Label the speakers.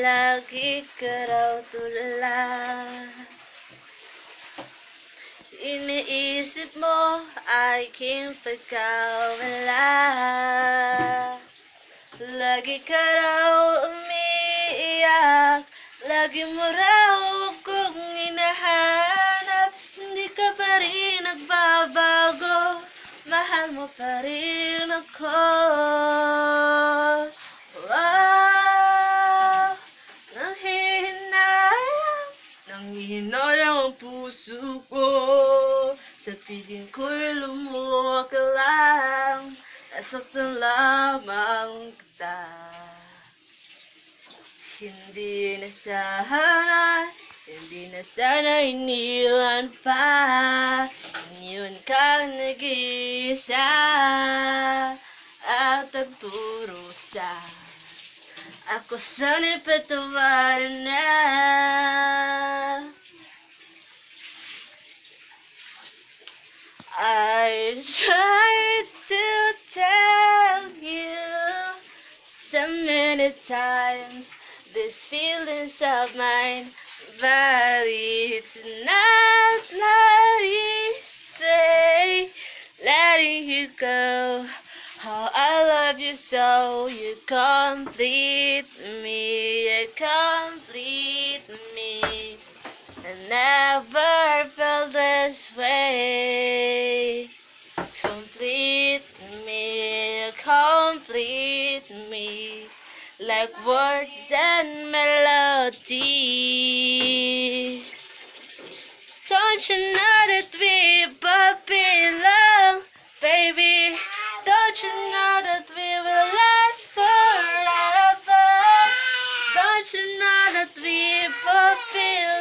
Speaker 1: lagi ka raw tulala. Iniisip mo aking pagkawala. Lagi ka raw umiiyak, lagi mo raw akong hinahanap. Hindi ka pa rin nagbabago, mahal mo pa rin ako. Wow, nanghihinayang ang puso ko. Sa piling ko'y lumuha ka lang, nasaktan lamang kita. Hindi na sana iniwan pa. Iniwan ka nag-iisa at nagturusa. Ako sana'y patawarin na. I tried to tell you so many times these feelings of mine, but it's not easy letting you go. How I love you so, you complete me, you complete me. I never felt this way. Complete me, like words and melody. Don't you know that we both belong, baby? Don't you know that we will last forever? Don't you know that we both belong?